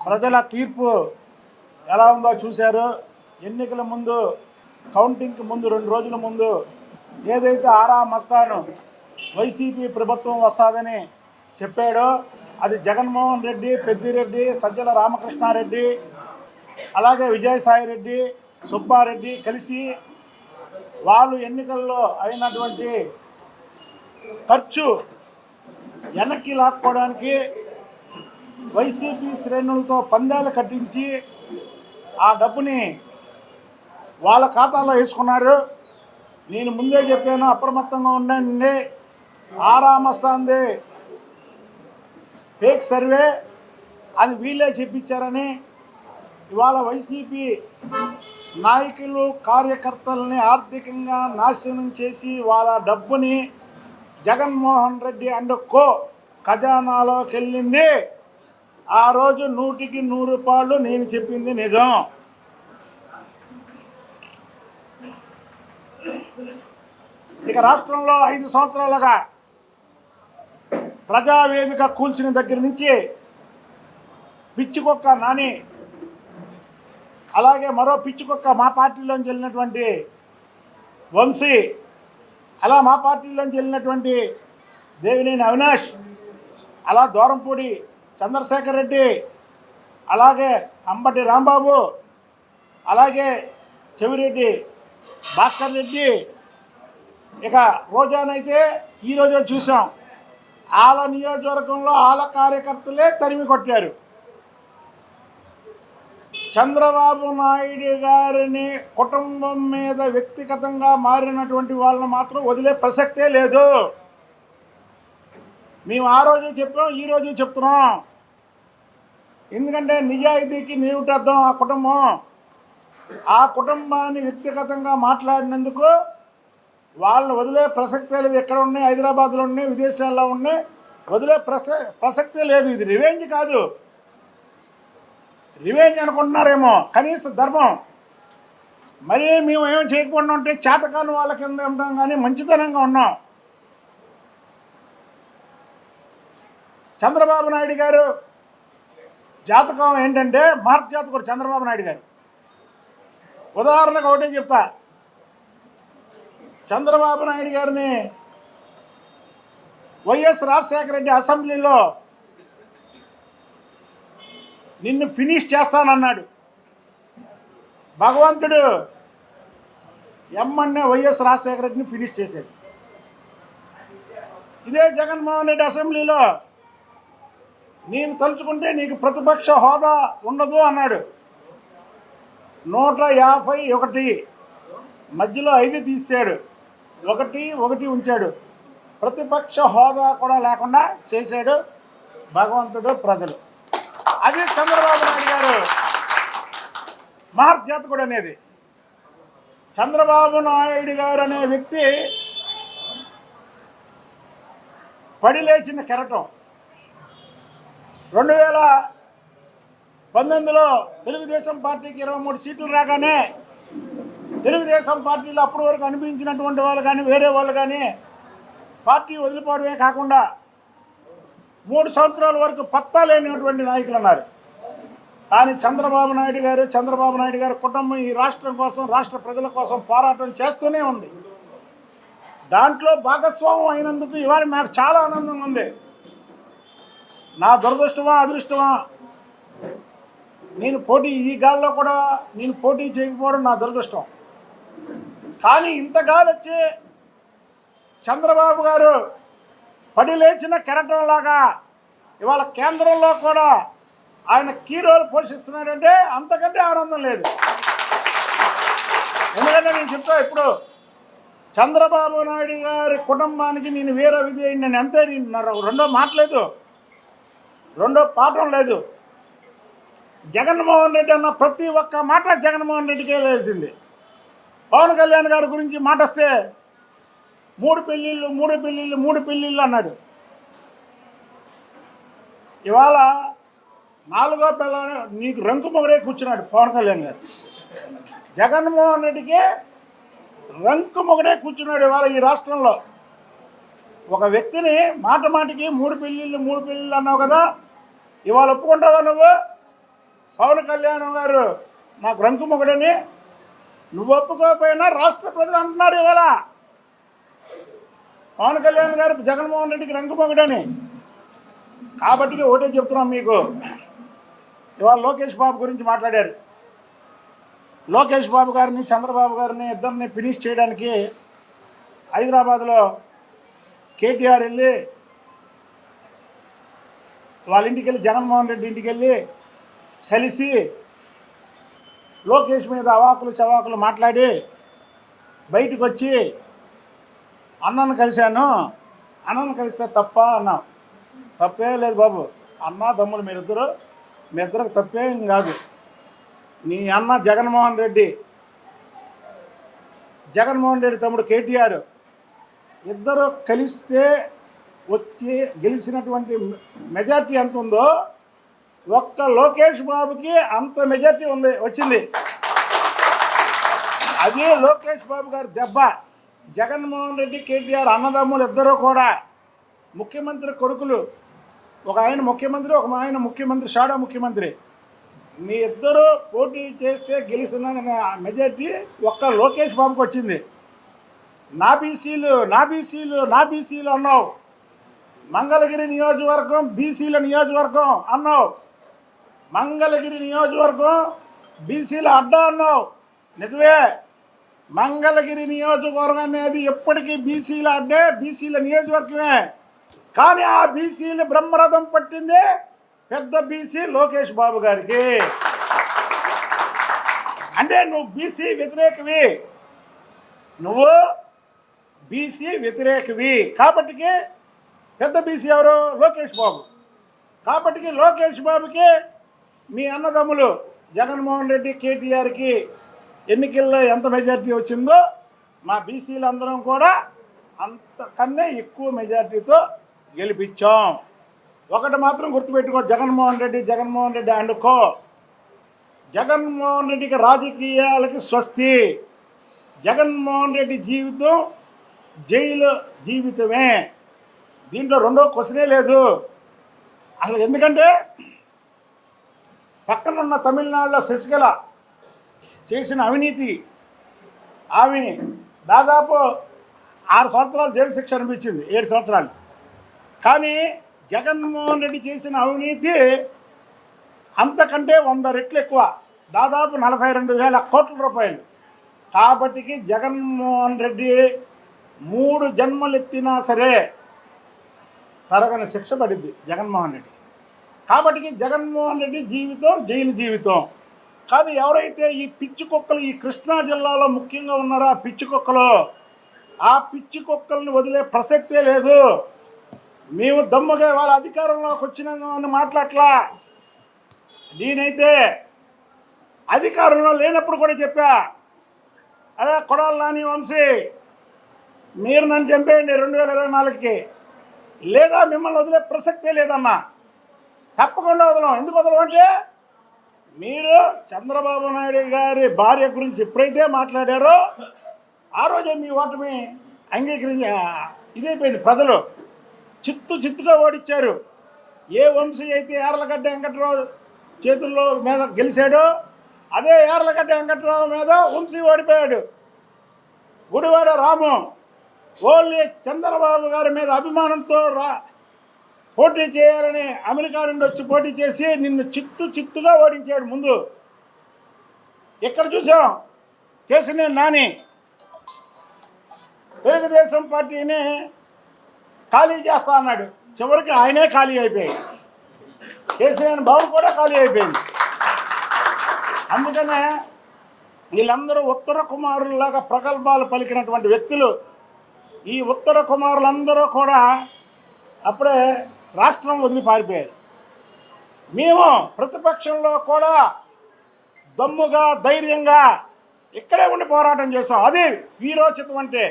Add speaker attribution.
Speaker 1: ప్రజల తీర్పు ఎలా ఉందో చూశారు. ఎన్నికల ముందు, కౌంటింగ్కి ముందు 2 రోజుల ముందు ఏదైతే ఆరా మస్తాను వైసీపీ ప్రభుత్వం వస్తుందని చెప్పాడో అది జగన్మోహన్ రెడ్డి, పెద్దిరెడ్డి, సజ్జల రామకృష్ణారెడ్డి, అలాగే విజయసాయిరెడ్డి, సుబ్బారెడ్డి కలిసి వాళ్ళు ఎన్నికల్లో అయినటువంటి ఖర్చు వెనక్కి లాక్కోవడానికి వైసీపీ శ్రేణులతో పందాలు కట్టించి ఆ డబ్బుని వాళ్ళ ఖాతాలో వేసుకున్నారు. నేను ముందే చెప్పాను, అప్రమత్తంగా ఉండండి. ఆరామస్తాంది ఫేక్ సర్వే, అది వీళ్ళే చెప్పించారని ఇవాళ వైసీపీ నాయకులు, కార్యకర్తలని ఆర్థికంగా నాశనం చేసి వాళ్ళ డబ్బుని జగన్మోహన్ రెడ్డి అండ్ కో ఖజానాలోకి వెళ్ళింది. ఆ రోజు 100కి 100 రూపాయలు నేను చెప్పింది నిజం. ఇక రాష్ట్రంలో 5 సంవత్సరాలుగా ప్రజావేదిక కూల్చిన దగ్గర నుంచి పిచ్చికొక్క నాని, అలాగే మరో పిచ్చికొక్క మా పార్టీలోంచి వెళ్ళినటువంటి వంశీ, అలా మా పార్టీలోంచి వెళ్ళినటువంటి దేవినేని అవినాష్, అలా దూరంపూడి చంద్రశేఖర్ రెడ్డి, అలాగే అంబటి రాంబాబు, అలాగే చెవిరెడ్డి భాస్కర్ రెడ్డి, ఇక రోజానైతే ఈరోజే చూసాం వాళ్ళ నియోజకవర్గంలో వాళ్ళ కార్యకర్తలే తరిమి కొట్టారు. చంద్రబాబు నాయుడు గారిని కుటుంబం మీద వ్యక్తిగతంగా మారినటువంటి వాళ్ళని మాత్రం వదిలే ప్రసక్తే లేదు. మేము ఆ రోజు చెప్పాం, ఈరోజు చెప్తున్నాం. ఎందుకంటే నిజాయితీకి నీవుటద్దాం ఆ కుటుంబం. ఆ కుటుంబాన్ని వ్యక్తిగతంగా మాట్లాడినందుకు వాళ్ళని వదిలే ప్రసక్తే లేదు. ఎక్కడ ఉన్నాయి, హైదరాబాద్లో ఉన్నాయి, విదేశాల్లో ఉన్నాయి, వదిలే ప్రసక్తే లేదు. ఇది రివెంజ్ కాదు. రివెంజ్ అనుకుంటున్నారేమో, కనీస ధర్మం. మరీ మేము ఏం చేయకుండా ఉంటే చేతకాని వాళ్ళ కింద ఉంటాం, కానీ మంచితనంగా ఉన్నాం. చంద్రబాబు నాయుడు గారు జాతకం ఏంటంటే మార్క్ జాతకుడు చంద్రబాబు నాయుడు గారు. ఉదాహరణకు ఒకటే చెప్తా. చంద్రబాబు నాయుడు గారిని వైఎస్ రాజశేఖర రెడ్డి అసెంబ్లీలో నిన్ను ఫినిష్ చేస్తానన్నాడు. భగవంతుడు ఎమ్మన్నే వైఎస్ రాజశేఖర రెడ్డిని ఫినిష్ చేశాడు. ఇదే జగన్మోహన్ రెడ్డి అసెంబ్లీలో నేను తలుచుకుంటే నీకు ప్రతిపక్ష హోదా ఉండదు అన్నాడు. 151 మధ్యలో 5 తీసాడు, 1 ఉంచాడు. ప్రతిపక్ష హోదా కూడా లేకుండా చేశాడు భగవంతుడు, ప్రజలు. అది చంద్రబాబు నాయుడు గారు మహర్జాతకుడు అనేది. చంద్రబాబు నాయుడు గారు అనే వ్యక్తి పడి లేచిన కెరటం. 2019లో తెలుగుదేశం పార్టీకి 23 సీట్లు రాగానే తెలుగుదేశం పార్టీలో అప్పటి వరకు అనిపించినటువంటి వాళ్ళు కానీ, వేరే వాళ్ళు కానీ పార్టీ వదిలిపోవడమే కాకుండా 3 సంవత్సరాల వరకు పత్తా లేనటువంటి నాయకులు ఉన్నారు. కానీ చంద్రబాబు నాయుడు గారు కుటుంబం ఈ రాష్ట్రం కోసం, రాష్ట్ర ప్రజల కోసం పోరాటం చేస్తూనే ఉంది. దాంట్లో భాగస్వామ్యం అయినందుకు ఇవాళ నాకు చాలా ఆనందంగా ఉంది. నా దురదృష్టమా, అదృష్టమా, నేను ఈ గాల్లో కూడా నేను పోటీ చేయకపోవడం నా దురదృష్టం. కానీ ఇంత గాలి వచ్చి చంద్రబాబు గారు పడి లేచిన కెరటంలాగా ఇవాళ కేంద్రంలో కూడా ఆయన కీ రోల్ పోషిస్తున్నాడంటే అంతకంటే ఆనందం లేదు. ఎందుకంటే నేను చెప్తా, ఇప్పుడు చంద్రబాబు నాయుడు గారి కుటుంబానికి నేను వేరే విధి నేను అంతే. రెండో మాట లేదు, రెండో పాఠం లేదు. జగన్మోహన్ రెడ్డి అన్న ప్రతి ఒక్క మాట జగన్మోహన్ రెడ్డికే తెలిసింది. పవన్ కళ్యాణ్ గారి గురించి మాట వస్తే 3 పెళ్ళిళ్ళు అన్నాడు. ఇవాళ 4వ పిల్ల నీకు రంకు మొగడే కూర్చున్నాడు పవన్ కళ్యాణ్ గారు. జగన్మోహన్ రెడ్డికి రంకు మొగడే కూర్చున్నాడు ఇవాళ ఈ రాష్ట్రంలో. ఒక వ్యక్తిని మాటికి 3 పెళ్ళిళ్ళు అన్నావు కదా, ఇవాళ ఒప్పుకుంటావా నువ్వు? పవన్ కళ్యాణ్ గారు నాకు రంకుమొకడని నువ్వు ఒప్పుకోకపోయినా రాష్ట్ర ప్రజలు అంటున్నారు ఇవాళ పవన్ కళ్యాణ్ గారు జగన్మోహన్ రెడ్డికి రంకుమొకడని. కాబట్టి ఒకటే చెప్తున్నాం మీకు, ఇవాళ లోకేష్ బాబు గురించి మాట్లాడారు. లోకేష్ బాబు గారిని చంద్రబాబు గారిని ఇద్దరిని ఫినిష్ చేయడానికి హైదరాబాద్లో కేటీఆర్ వెళ్ళి వాళ్ళ ఇంటికి వెళ్ళి జగన్మోహన్ రెడ్డి ఇంటికి వెళ్ళి కలిసి లోకేష్ మీద అవాకులు చవాకులు మాట్లాడి బయటకు వచ్చి అన్నను కలిశాను, అన్నను కలిస్తే తప్ప అన్నాం. తప్పే లేదు బాబు, అన్న తమ్ముడు మీ ఇద్దరికి తప్పేం కాదు. నీ అన్న జగన్మోహన్ రెడ్డి తమ్ముడు కేటీఆర్ ఇద్దరు కలిస్తే వచ్చి గెలిచినటువంటి మెజార్టీ ఎంత ఉందో ఒక్క లోకేష్ బాబుకి అంత మెజార్టీ వచ్చింది. అదే లోకేష్ బాబు గారి దెబ్బ. జగన్మోహన్ రెడ్డి కేటీఆర్ అన్నదమ్ములు ఇద్దరు కూడా ముఖ్యమంత్రి కొడుకులు, ఒక ఆయన ముఖ్యమంత్రి, ఒక ఆయన ముఖ్యమంత్రి, షాడో ముఖ్యమంత్రి. మీ ఇద్దరు పోటీ చేస్తే గెలిచిన మెజార్టీ ఒక్క లోకేష్ బాబుకి వచ్చింది. నా బీసీలు అన్నావు. మంగళగిరి నియోజకవర్గం బీసీల నియోజకవర్గం అన్నావు. మంగళగిరి నియోజకవర్గం బీసీల అడ్డా అన్నావు. నిజమే, మంగళగిరి నియోజకవర్గం అనేది ఎప్పటికీ బీసీల అడ్డే, బీసీల నియోజకవర్గమే. కానీ ఆ బీసీలు బ్రహ్మరథం పట్టింది పెద్ద బీసీ లోకేష్ బాబు గారికి. అంటే నువ్వు బీసీ వ్యతిరేకవి కాబట్టికి పెద్ద బీసీ ఎవరు? లోకేష్ బాబు. కాబట్టికి లోకేష్ బాబుకి మీ అన్నదమ్ములు జగన్మోహన్ రెడ్డి కేటీఆర్కి ఎన్నికల్లో ఎంత మెజార్టీ వచ్చిందో మా బీసీలందరం కూడా అంతకన్నా ఎక్కువ మెజార్టీతో గెలిపించాం. ఒకటి మాత్రం గుర్తుపెట్టుకో, జగన్మోహన్ రెడ్డి అనుకో. జగన్మోహన్ రెడ్డికి రాజకీయాలకి స్వస్తి. జగన్మోహన్ రెడ్డి జీవితం జైలు జీవితమే, దీంట్లో రెండో క్వశ్చనే లేదు అసలు. ఎందుకంటే పక్కనున్న తమిళనాడులో శశికళ చేసిన అవినీతి, ఆమె దాదాపు 6 సంవత్సరాలు జైలు శిక్ష అనిపించింది, 7 సంవత్సరాలు. కానీ జగన్మోహన్ రెడ్డి చేసిన అవినీతి అంతకంటే 100 రెట్లు ఎక్కువ, దాదాపు 42,000 కోట్ల రూపాయలు. కాబట్టికి జగన్మోహన్ రెడ్డి 3 జన్మలు ఎత్తినా సరే తరగని శిక్ష పడింది జగన్మోహన్ రెడ్డి. కాబట్టి జగన్మోహన్ రెడ్డి జీవితం జైలు జీవితం. కానీ ఎవరైతే ఈ పిచ్చి కుక్కలు ఈ కృష్ణా జిల్లాలో ముఖ్యంగా ఉన్నారో ఆ పిచ్చి కుక్కలు, ఆ పిచ్చి కుక్కల్ని వదిలే ప్రసక్తే లేదు. మేము దమ్ముగా వాళ్ళ అధికారంలోకి వచ్చిన మాట్లాడలా. నేనైతే అధికారంలో లేనప్పుడు కూడా చెప్పా, అదే కొడాలి నాని వంశీ మీరు నన్ను చంపేయండి 2024కి, లేదా మిమ్మల్ని వదిలే ప్రసక్తే లేదన్నా. తప్పకుండా వదలం. ఎందుకు వదలం అంటే మీరు చంద్రబాబు నాయుడు గారి భార్య గురించి ఎప్పుడైతే మాట్లాడారో ఆ రోజే మీ ఓటమి ఇదైపోయింది. ప్రజలు చిత్తుగా ఓడించారు. ఏ వంశీ అయితే యార్లగడ్డ వెంకట్రావు చేతుల్లో మీద గెలిచాడో అదే యార్లగడ్డ వెంకట్రావు మీద వంశీ ఓడిపోయాడు. గుడివాడ రాము ఓన్లీ చంద్రబాబు గారి మీద అభిమానంతో పోటీ చేయాలని అమెరికా నుండి వచ్చి పోటీ చేసి నిన్ను చిత్తుగా ఓడించాడు. ముందు ఎక్కడ చూసాం? కేసినేని నాని తెలుగుదేశం పార్టీని ఖాళీ చేస్తా అన్నాడు, చివరికి ఆయనే ఖాళీ అయిపోయాడు. కేసినేని బాబు కూడా ఖాళీ అయిపోయింది. అందుకనే వీళ్ళందరూ ఉత్తర కుమారుల్లాగా ప్రగల్భాలు పలికినటువంటి వ్యక్తులు. ఈ ఉత్తర కుమారులందరూ కూడా అప్పుడే రాష్ట్రం వదిలి పారిపోయారు. మేము ప్రతిపక్షంలో కూడా దమ్ముగా ధైర్యంగా ఇక్కడే ఉండి పోరాటం చేసాం. అది వీరోచితం అంటే.